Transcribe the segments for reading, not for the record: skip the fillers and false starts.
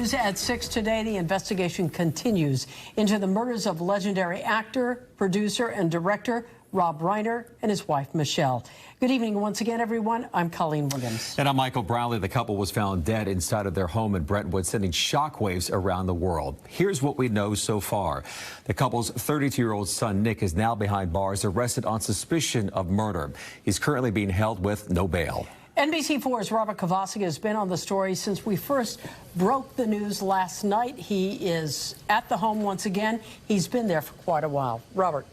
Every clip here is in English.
News at 6 today. The investigation continues into the murders of legendary actor, producer, and director Rob Reiner and his wife, Michelle. Good evening once again, everyone. I'm Colleen Williams. And I'm Michael Brownlee. The couple was found dead inside of their home in Brentwood, sending shockwaves around the world. Here's what we know so far. The couple's 32-year-old son, Nick, is now behind bars, arrested on suspicion of murder. He's currently being held with no bail. NBC4's Robert Kovacik has been on the story since we first broke the news last night. He is at the home once again. He's been there for quite a while. Robert.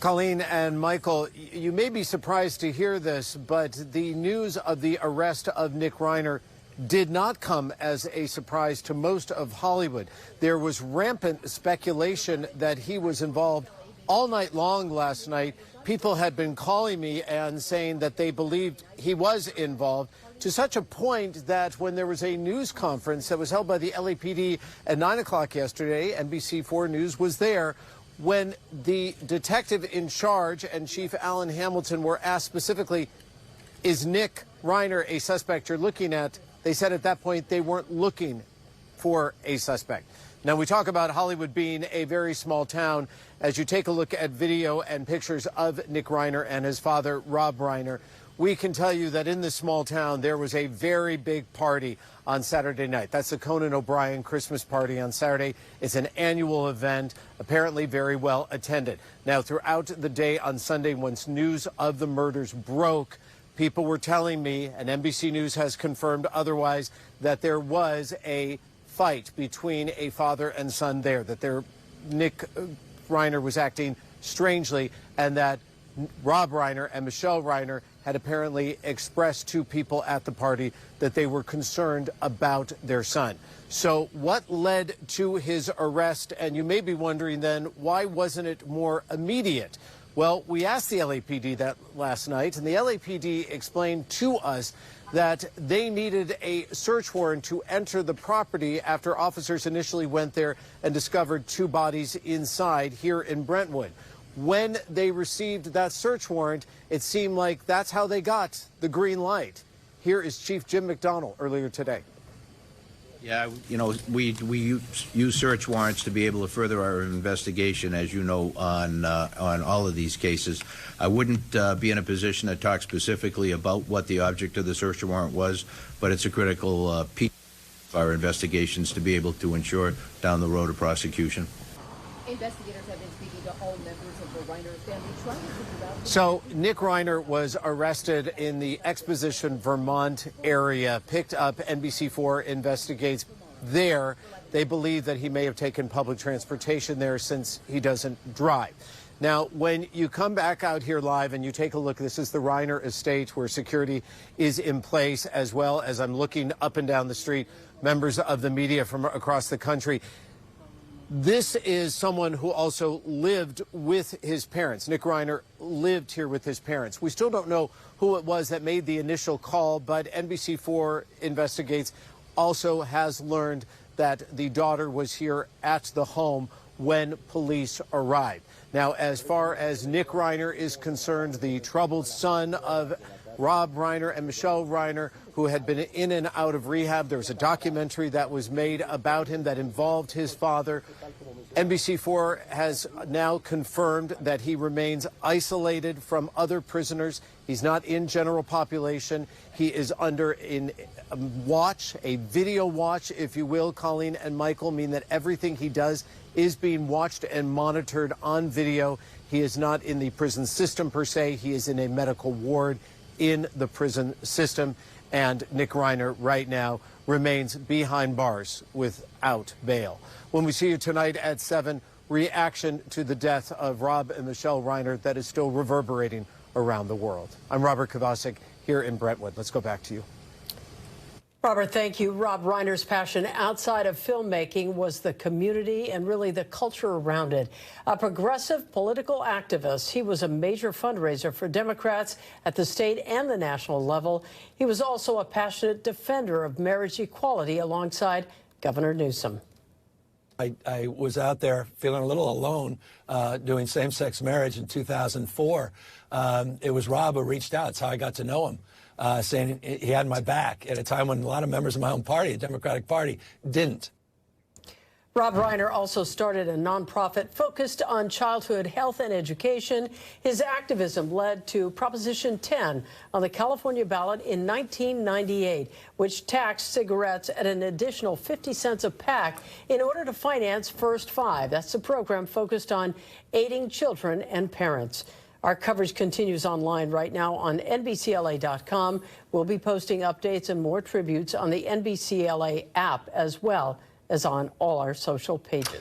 Colleen and Michael, you may be surprised to hear this, but the news of the arrest of Nick Reiner did not come as a surprise to most of Hollywood. There was rampant speculation that he was involved all night long last night. People had been calling me and saying that they believed he was involved, to such a point that when there was a news conference that was held by the LAPD at 9 o'clock yesterday, NBC4 News was there. When the detective in charge and Chief Alan Hamilton were asked specifically, is Nick Reiner a suspect you're looking at? They said at that point they weren't looking for a suspect. Now, we talk about Hollywood being a very small town. As you take a look at video and pictures of Nick Reiner and his father, Rob Reiner, we can tell you that in this small town, there was a very big party on Saturday night. That's the Conan O'Brien Christmas party on Saturday. It's an annual event, apparently very well attended. Now, throughout the day on Sunday, once news of the murders broke, people were telling me, and NBC News has confirmed otherwise, that there was a fight between a father and son there, that Nick Reiner was acting strangely, and that Rob Reiner and Michelle Reiner had apparently expressed to people at the party that they were concerned about their son. So what led to his arrest? And you may be wondering then, why wasn't it more immediate? Well, we asked the LAPD that last night, and the LAPD explained to us that they needed a search warrant to enter the property after officers initially went there and discovered two bodies inside here in Brentwood. When they received that search warrant, it seemed like that's how they got the green light. Here is Chief Jim McDonnell earlier today. Yeah, you know, we use search warrants to be able to further our investigation, as you know, on all of these cases. I wouldn't be in a position to talk specifically about what the object of the search warrant was, but it's a critical piece of our investigations to be able to ensure down the road a prosecution. Investigators have been speaking to all members of the Reiner family, trying to figure out... So Nick Reiner was arrested in the Exposition, Vermont area, picked up. NBC4 investigates there. They believe that he may have taken public transportation there since he doesn't drive. Now, when you come back out here live and you take a look, this is the Reiner estate where security is in place, as well as I'm looking up and down the street, members of the media from across the country. This is someone who also lived with his parents. Nick Reiner lived here with his parents. We still don't know who it was that made the initial call, but NBC4 investigates also has learned that the daughter was here at the home when police arrived. Now, as far as Nick Reiner is concerned, the troubled son of Rob Reiner and Michelle Reiner, who had been in and out of rehab. There was a documentary that was made about him that involved his father. NBC4 has now confirmed that he remains isolated from other prisoners. He's not in general population. He is under a watch, a video watch, if you will, Colleen and Michael, mean that everything he does is being watched and monitored on video. He is not in the prison system per se. He is in a medical ward in the prison system, and Nick Reiner right now remains behind bars without bail. When we see you tonight at 7, reaction to the death of Rob and Michelle Reiner that is still reverberating around the world. I'm Robert Kovacik here in Brentwood. Let's go back to you. Robert, thank you. Rob Reiner's passion outside of filmmaking was the community and really the culture around it. A progressive political activist, he was a major fundraiser for Democrats at the state and the national level. He was also a passionate defender of marriage equality alongside Governor Newsom. I was out there feeling a little alone doing same-sex marriage in 2004. It was Rob who reached out. It's how I got to know him. saying he had my back at a time when a lot of members of my own party, the Democratic Party, didn't. Rob Reiner also started a nonprofit focused on childhood health and education. His activism led to Proposition 10 on the California ballot in 1998, which taxed cigarettes at an additional 50 cents a pack in order to finance First Five. That's the program focused on aiding children and parents. Our coverage continues online right now on NBCLA.com. We'll be posting updates and more tributes on the NBCLA app as well as on all our social pages.